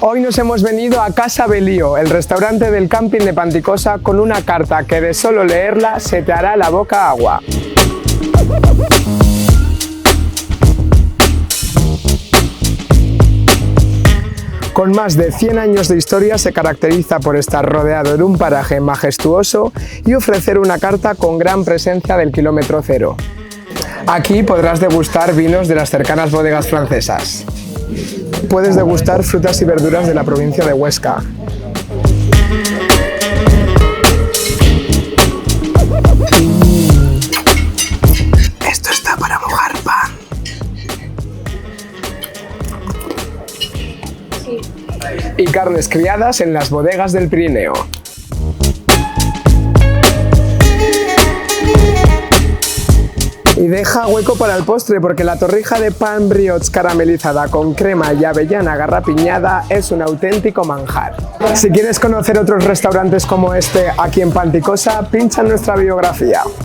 Hoy nos hemos venido a Casa Belío, el restaurante del camping de Panticosa, con una carta que de solo leerla se te hará la boca agua. Con más de 100 años de historia se caracteriza por estar rodeado de un paraje majestuoso y ofrecer una carta con gran presencia del kilómetro cero. Aquí podrás degustar vinos de las cercanas bodegas francesas. Puedes degustar frutas y verduras de la provincia de Huesca. Esto está para mojar pan. Y carnes criadas en las bodegas del Pirineo. Y deja hueco para el postre, porque la torrija de pan brioche caramelizada con crema y avellana garrapiñada es un auténtico manjar. Si quieres conocer otros restaurantes como este aquí en Panticosa, pincha en nuestra biografía.